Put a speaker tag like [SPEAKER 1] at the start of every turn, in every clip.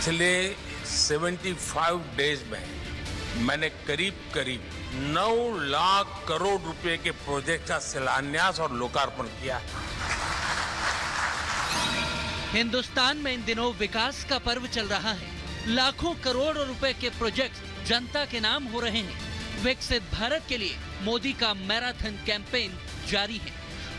[SPEAKER 1] पिछले 75 डेज में मैंने करीब 9 लाख करोड़ रुपए के प्रोजेक्ट का शिलान्यास और लोकार्पण किया है।
[SPEAKER 2] हिंदुस्तान में इन दिनों विकास का पर्व चल रहा है। लाखों करोड़ रुपए के प्रोजेक्ट जनता के नाम हो रहे हैं। विकसित भारत के लिए मोदी का मैराथन कैंपेन जारी है।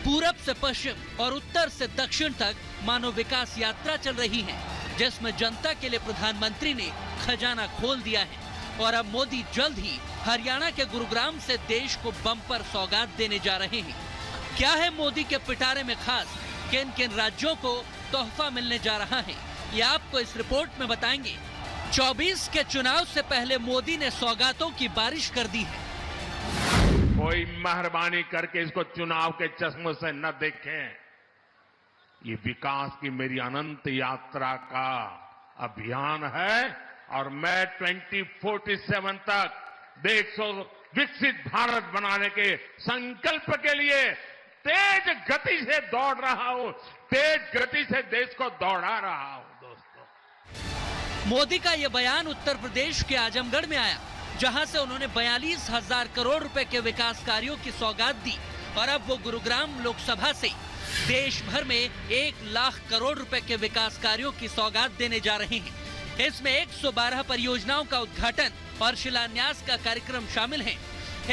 [SPEAKER 2] पूरब से पश्चिम और उत्तर से दक्षिण तक मानो विकास यात्रा चल रही है, जिसमें जनता के लिए प्रधानमंत्री ने खजाना खोल दिया है। और अब मोदी जल्द ही हरियाणा के गुरुग्राम से देश को बम्पर सौगात देने जा रहे हैं। क्या है मोदी के पिटारे में खास? किन किन राज्यों को तोहफा मिलने जा रहा है, ये आपको इस रिपोर्ट में बताएंगे। 24 के चुनाव से पहले मोदी ने सौगातों की बारिश कर दी है।
[SPEAKER 3] कोई मेहरबानी करके इसको चुनाव के चश्मे से न देखें। ये विकास की मेरी अनंत यात्रा का अभियान है और मैं 2047 तक देश को विकसित भारत बनाने के संकल्प के लिए तेज गति से दौड़ रहा हूं, तेज गति से देश को दौड़ा रहा हूं। दोस्तों,
[SPEAKER 2] मोदी का यह बयान उत्तर प्रदेश के आजमगढ़ में आया, जहां से उन्होंने 42,000 करोड़ रुपए के विकास कार्यों की सौगात दी। और अब वो गुरुग्राम लोकसभा से देश भर में 1 लाख करोड़ रुपए के विकास कार्यों की सौगात देने जा रहे हैं। इसमें 112 परियोजनाओं का उद्घाटन और शिलान्यास का कार्यक्रम शामिल है।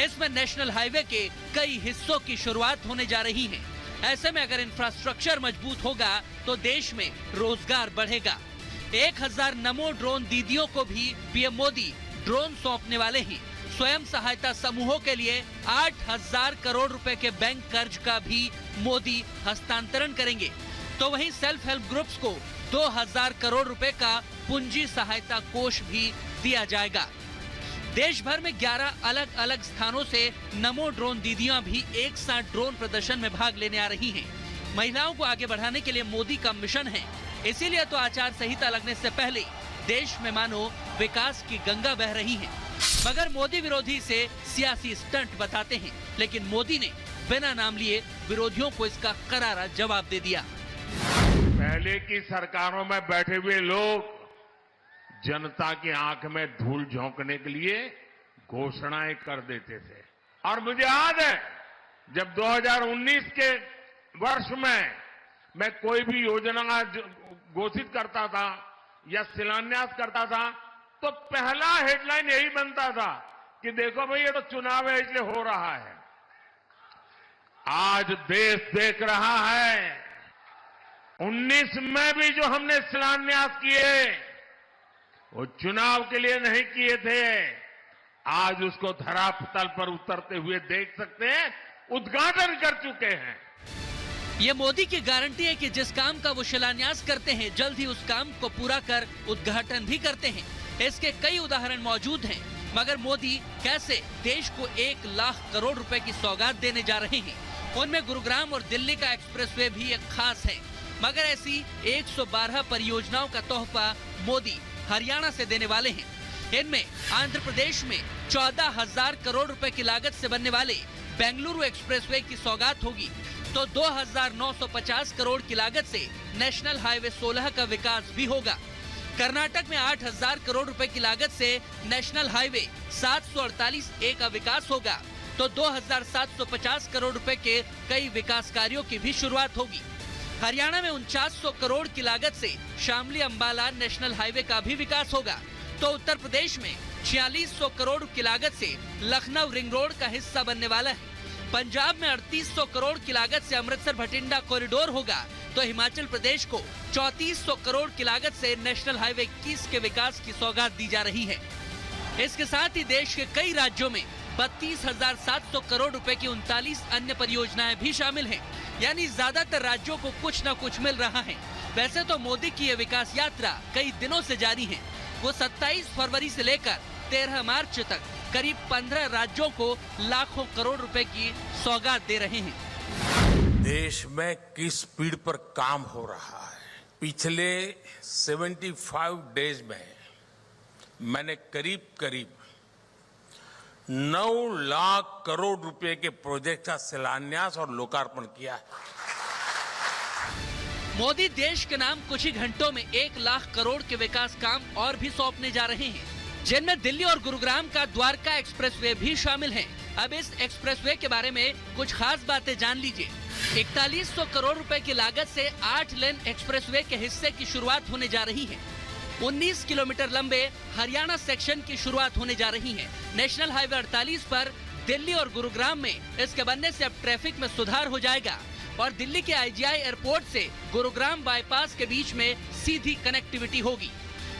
[SPEAKER 2] इसमें नेशनल हाईवे के कई हिस्सों की शुरुआत होने जा रही है। ऐसे में अगर इंफ्रास्ट्रक्चर मजबूत होगा तो देश में रोजगार बढ़ेगा। 1000 नमो ड्रोन दीदियों को भी पीएम मोदी ड्रोन सौंपने वाले हैं। स्वयं सहायता समूहों के लिए 8,000 करोड़ रुपए के बैंक कर्ज का भी मोदी हस्तांतरण करेंगे। तो वहीं सेल्फ हेल्प ग्रुप्स को 2,000 करोड़ रुपए का पूंजी सहायता कोष भी दिया जाएगा। देश भर में 11 अलग अलग स्थानों से नमो ड्रोन दीदियां भी एक साथ ड्रोन प्रदर्शन में भाग लेने आ रही हैं। महिलाओं को आगे बढ़ाने के लिए मोदी का मिशन है। इसीलिए तो आचार संहिता लगने से पहले देश में मानो विकास की गंगा बह रही है। मगर मोदी विरोधी इसे सियासी स्टंट बताते हैं, लेकिन मोदी ने बिना नाम लिए विरोधियों को इसका करारा जवाब दे दिया।
[SPEAKER 3] पहले की सरकारों में बैठे हुए लोग जनता की आंख में धूल झोंकने के लिए घोषणाएं कर देते थे। और मुझे याद है जब 2019 के वर्ष में मैं कोई भी योजना घोषित करता था या शिलान्यास करता था तो पहला हेडलाइन यही बनता था कि देखो भाई ये तो चुनाव है इसलिए हो रहा है। आज देश देख रहा है 19 में भी जो हमने शिलान्यास किए वो चुनाव के लिए नहीं किए थे। आज उसको धरातल पर उतरते हुए देख सकते हैं, उद्घाटन कर चुके हैं।
[SPEAKER 2] ये मोदी की गारंटी है कि जिस काम का वो शिलान्यास करते हैं जल्द ही उस काम को पूरा कर उद्घाटन भी करते हैं। इसके कई उदाहरण मौजूद हैं। मगर मोदी कैसे देश को 1 लाख करोड़ रुपए की सौगात देने जा रहे हैं। उनमें गुरुग्राम और दिल्ली का एक्सप्रेसवे भी एक खास है। मगर ऐसी 112 परियोजनाओं का तोहफा मोदी हरियाणा से देने वाले हैं। इनमें आंध्र प्रदेश में 14,000 करोड़ रुपए की लागत से बनने वाले बेंगलुरु एक्सप्रेसवे की सौगात होगी। तो 2,950 करोड़ की लागत से नेशनल हाईवे 16 का विकास भी होगा। कर्नाटक में 8,000 करोड़ रुपए की लागत से नेशनल हाईवे 748A का विकास होगा। तो 2,750 करोड़ रुपए के कई विकास कार्यों की भी शुरुआत होगी। हरियाणा में 4900 करोड़ की लागत से शामली अंबाला नेशनल हाईवे का भी विकास होगा। तो उत्तर प्रदेश में 4600 करोड़ की लागत से लखनऊ रिंग रोड का हिस्सा बनने वाला है। पंजाब में 3800 करोड़ की लागत से अमृतसर भटिंडा कॉरिडोर होगा। तो हिमाचल प्रदेश को 3400 करोड़ की लागत से नेशनल हाईवे 21 के विकास की सौगात दी जा रही है। इसके साथ ही देश के कई राज्यों में 32,700 करोड़ रुपए की 39 अन्य परियोजनाएं भी शामिल हैं। यानी ज्यादातर राज्यों को कुछ न कुछ मिल रहा है। वैसे तो मोदी की यह विकास यात्रा कई दिनों से जारी है। वो 27 फरवरी से लेकर 13 मार्च तक करीब 15 राज्यों को लाखों करोड़ रुपए की सौगात दे रहे हैं।
[SPEAKER 1] देश में किस स्पीड पर काम हो रहा है। पिछले 75 डेज में मैंने करीब 9 लाख करोड़ रुपए के प्रोजेक्ट का शिलान्यास और लोकार्पण किया है।
[SPEAKER 2] मोदी देश के नाम कुछ ही घंटों में 1 लाख करोड़ के विकास काम और भी सौंपने जा रहे हैं, जिनमें दिल्ली और गुरुग्राम का द्वारका एक्सप्रेसवे भी शामिल है। अब इस एक्सप्रेसवे के बारे में कुछ खास बातें जान लीजिए। 4100 करोड़ रुपए की लागत से 8 लेन एक्सप्रेसवे के हिस्से की शुरुआत होने जा रही है। 19 किलोमीटर लंबे हरियाणा सेक्शन की शुरुआत होने जा रही है। नेशनल हाईवे 48 पर दिल्ली और गुरुग्राम में इसके बनने से अब ट्रैफिक में सुधार हो जाएगा और दिल्ली के IGI एयरपोर्ट से गुरुग्राम बाईपास के बीच में सीधी कनेक्टिविटी होगी।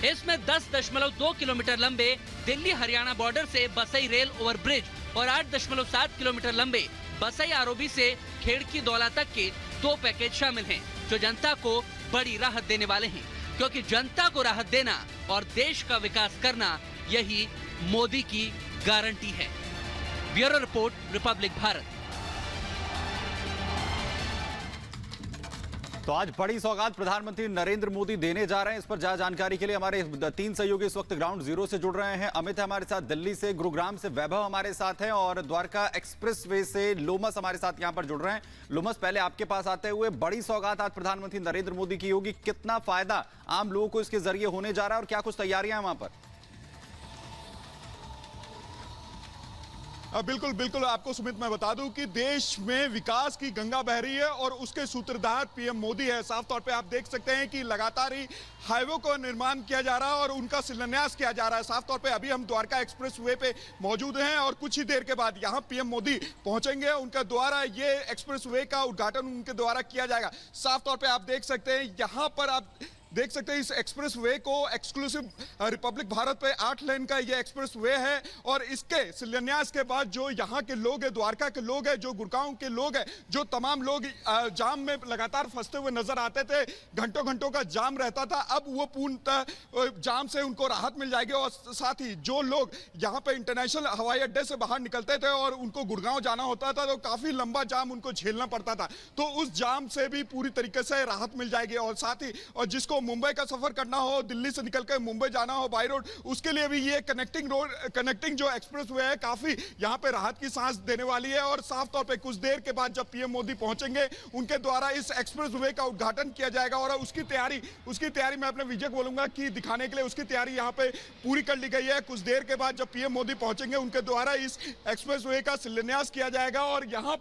[SPEAKER 2] इसमें 10.2 किलोमीटर लंबे दिल्ली हरियाणा बॉर्डर से बसई रेल ओवर ब्रिज और 8.7 किलोमीटर लंबे बसई ROB से खेड़की दौला तक के 2 पैकेज शामिल हैं, जो जनता को बड़ी राहत देने वाले हैं, क्योंकि जनता को राहत देना और देश का विकास करना यही मोदी की गारंटी है। Bureau report, Republic Bharat.
[SPEAKER 4] तो आज बड़ी सौगात प्रधानमंत्री नरेंद्र मोदी देने जा रहे हैं। इस पर ज्यादा जानकारी के लिए हमारे 3 सहयोगी इस वक्त ग्राउंड जीरो से जुड़ रहे हैं। अमित है हमारे साथ दिल्ली से, गुरुग्राम से वैभव हमारे साथ हैं और द्वारका एक्सप्रेसवे से लोमस हमारे साथ यहां पर जुड़ रहे हैं। लोमस, पहले आपके पास आते हुए, बड़ी सौगात आज प्रधानमंत्री नरेंद्र मोदी की होगी, कितना फायदा आम लोगों को इसके जरिए होने जा रहा है और क्या कुछ तैयारियां हैं वहां पर?
[SPEAKER 5] बिल्कुल बिल्कुल, आपको सुमित मैं बता दूं कि देश में विकास की गंगा बह रही है और उसके सूत्रधार पीएम मोदी है। साफ तौर पे आप देख सकते हैं कि लगातार ही हाईवे का निर्माण किया जा रहा है और उनका शिलान्यास किया जा रहा है। साफ तौर पे अभी हम द्वारका एक्सप्रेसवे पे मौजूद हैं और कुछ ही देर के बाद यहाँ पीएम मोदी पहुंचेंगे। उनके द्वारा ये एक्सप्रेसवे का उद्घाटन उनके द्वारा किया जाएगा। साफ तौर पे आप देख सकते हैं, यहाँ पर आप देख सकते हैं इस एक्सप्रेसवे को एक्सक्लूसिव रिपब्लिक भारत पे 8 लेन का ये एक्सप्रेसवे है और इसके शिलान्यास के बाद जो यहाँ के लोग हैं, द्वारका के लोग हैं, जो गुड़गांव के लोग हैं, जो तमाम लोग जाम में लगातार फंसते हुए नजर आते थे, घंटों घंटों का जाम रहता था, अब वो पूर्णतः जाम से उनको राहत मिल जाएगी। और साथ ही जो लोग यहाँ पे इंटरनेशनल हवाई अड्डे से बाहर निकलते थे और उनको गुड़गांव जाना होता था तो काफी लंबा जाम उनको झेलना पड़ता था, तो उस जाम से भी पूरी तरीके से राहत मिल जाएगी। और साथ ही और जिसको मुंबई का सफर करना हो, दिल्ली से निकलकर मुंबई जाना हो बाय रोड, उसके लिए भी ये कनेक्टिंग जो एक्सप्रेसवे है काफी यहाँ पे राहत की सांस देने वाली है। और साफ तौर पे कुछ देर के बाद जब पीएम मोदी पहुंचेंगे, उनके द्वारा इस एक्सप्रेसवे का उद्घाटन किया जाएगा और उसकी तैयारी मैं अपने विजय को बोलूंगा कि दिखाने के लिए उसकी तैयारी यहाँ पे पूरी कर ली गई है। कुछ देर के बाद जब पीएम मोदी पहुंचेंगे, उनके द्वारा इस एक्सप्रेसवे का शिलान्यास किया जाएगा और यहाँ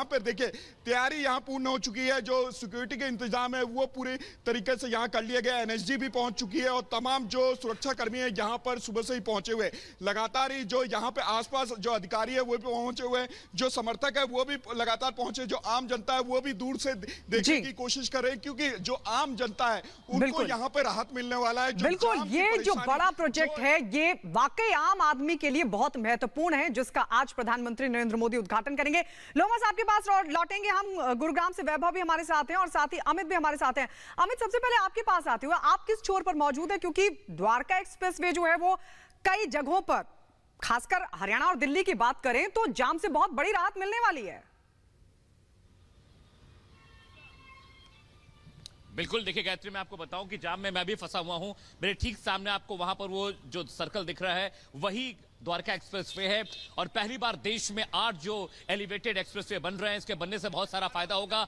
[SPEAKER 5] पर देखिए तैयारी यहाँ पूर्ण हो चुकी है। जो सिक्योरिटी के इंतजाम है वो पूरी तरीके से यहाँ कर लिए गए। NSG भी पहुंच चुकी है और तमाम जो सुरक्षा कर्मी है यहाँ पर सुबह से ही पहुंचे हुए। लगातार ही जो यहाँ पे आसपास जो अधिकारी है वो भी पहुंचे हुए हैं, जो समर्थक है वो भी लगातार पहुंचे, जो आम जनता है वो भी दूर से देखने की कोशिश कर रहे हैं, क्योंकि जो आम जनता है उनको यहाँ पे राहत मिलने वाला है।
[SPEAKER 6] बिल्कुल, ये जो बड़ा प्रोजेक्ट है ये वाकई आम आदमी के लिए बहुत महत्वपूर्ण है, जिसका आज प्रधानमंत्री नरेंद्र मोदी उद्घाटन करेंगे। लोमस, आपके पास लौटेंगे हम। गुरुग्राम से वैभव भी हमारे साथ हैं और साथ ही अमित भी हमारे साथ हैं। अमित, सबसे पहले आपके पास आते हुए, आप किस छोर पर मौजूद है? क्योंकि द्वारका एक्सप्रेसवे जो है वो कई जगहों पर, खासकर हरियाणा और दिल्ली की बात करें तो जाम से बहुत बड़ी राहत मिलने वाली है।
[SPEAKER 7] बिल्कुल, देखिए गायत्री, मैं आपको बताऊं कि जाम में मैं भी फंसा हुआ हूं। मेरे ठीक सामने आपको वहां पर वो जो सर्कल दिख रहा है वही द्वारका एक्सप्रेसवे है और पहली बार देश में 8 जो एलिवेटेड एक्सप्रेसवे बन रहे हैं, इसके बनने से बहुत सारा फायदा होगा।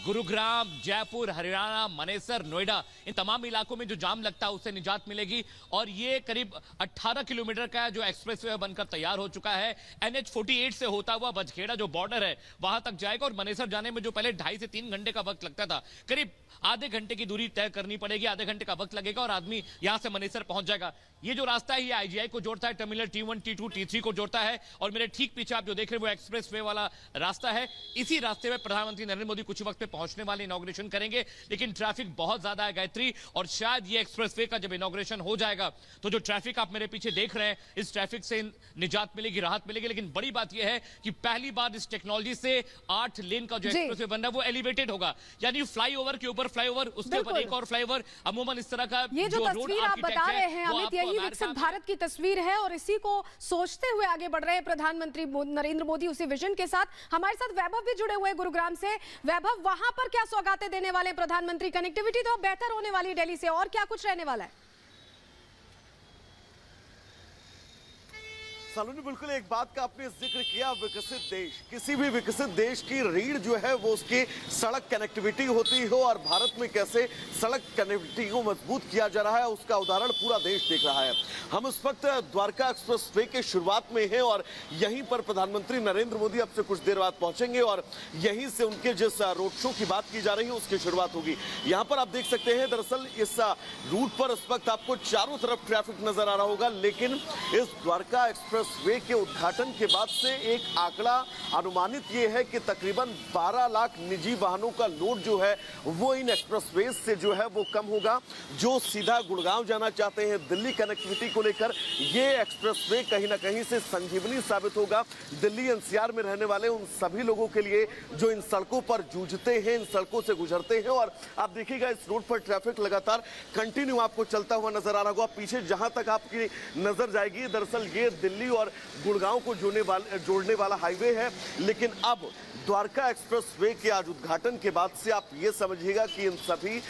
[SPEAKER 7] गुरुग्राम, जयपुर, हरियाणा, मनेसर, नोएडा, इन तमाम इलाकों में जो जाम लगता है उससे निजात मिलेगी। और ये करीब 18 किलोमीटर का जो एक्सप्रेसवे बनकर तैयार हो चुका है। NH48 से होता हुआ बजखेड़ा जो बॉर्डर है वहां तक जाएगा और मनेसर जाने में जो पहले 2.5 से 3 घंटे का वक्त लगता था, करीब आधे घंटे की दूरी तय करनी पड़ेगी, आधे घंटे का वक्त लगेगा और आदमी यहां से मनेसर पहुंच जाएगा। ये जो रास्ता है ये IGI को जोड़ता है, टर्मिनल T1, T2, T3 को जोड़ता है और मेरे ठीक पीछे आप जो देख रहे हैं वो एक्सप्रेसवे वाला रास्ता है। इसी रास्ते में प्रधानमंत्री नरेंद्र मोदी कुछ वक्त में पहुंचने वाले, इनॉग्रेशन करेंगे, लेकिन ट्रैफिक बहुत ज्यादा है गायत्री, और शायद ये एक्सप्रेसवे का जब इनॉग्रेशन हो जाएगा तो जो ट्रैफिक आप मेरे पीछे देख रहे हैं, इस ट्रैफिक से निजात मिलेगी, राहत मिलेगी। लेकिन बड़ी बात यह है कि पहली बार इस टेक्नोलॉजी से 8 लेन का जो एक्सप्रेसवे बन रहा है वो एलिवेटेड होगा, यानी फ्लाईओवर के ऊपर फ्लाईओवर, उसके ऊपर एक और फ्लाईओवर। अमूमन इस तरह का
[SPEAKER 8] ये जो तस्वीर आप बता रहे हैं अमित, यही विकसित भारत की तस्वीर है और इसी को सोचते हुए आगे बढ़ रहे हैं प्रधानमंत्री नरेंद्र मोदी उसी विजन के साथ। हमारे साथ वैभव भी जुड़े हुए हैं गुरुग्राम से। वैभव, वहां पर क्या सौगातें देने वाले हैं प्रधानमंत्री? कनेक्टिविटी तो बेहतर होने वाली है दिल्ली से, और क्या कुछ रहने वाला है?
[SPEAKER 9] सलोनी, बिल्कुल एक बात का आपने जिक्र किया, विकसित देश, किसी भी विकसित देश की रीढ़ जो है वो उसकी सड़क कनेक्टिविटी होती हो, और भारत में कैसे सड़क कनेक्टिविटी को मजबूत किया जा रहा है उसका उदाहरण पूरा देश देख रहा है। हम इस वक्त द्वारका एक्सप्रेस वे के शुरुआत में हैं और यहीं पर प्रधानमंत्री नरेंद्र मोदी अब से कुछ देर बाद पहुंचेंगे और यहीं से उनके जिस रोड शो की बात की जा रही है उसकी शुरुआत होगी। यहां पर आप देख सकते हैं, दरअसल इस रूट पर इस वक्त आपको चारों तरफ ट्रैफिक नजर आ रहा होगा, लेकिन इस द्वारका एक्सप्रेस वे के उद्घाटन के बाद से एक आंकड़ा अनुमानित ये है कि तकरीबन 12 लाख निजी वाहनों का लोड जो है वो इन एक्सप्रेसवे से जो है वो कम होगा। जो सीधा गुड़गांव जाना चाहते हैं दिल्ली कनेक्टिविटी को लेकर, ये एक्सप्रेसवे कहीं ना कहीं से संजीवनी साबित होगा दिल्ली एनसीआर में रहने वाले उन सभी लोगों के लिए जो इन सड़कों पर जूझते हैं, इन सड़कों से गुजरते हैं। और आप देखिएगा इस रोड पर ट्रैफिक लगातार कंटिन्यू आपको चलता हुआ नजर आ रहा होगा। पीछे जहां तक आपकी नजर जाएगी, दरअसल ये दिल्ली और गुड़गांव को जोड़ने वाला हाईवे है, लेकिन अब द्वारका एक्सप्रेस वे के आज उद्घाटन के बाद से आप ये समझिएगा कि इन सभी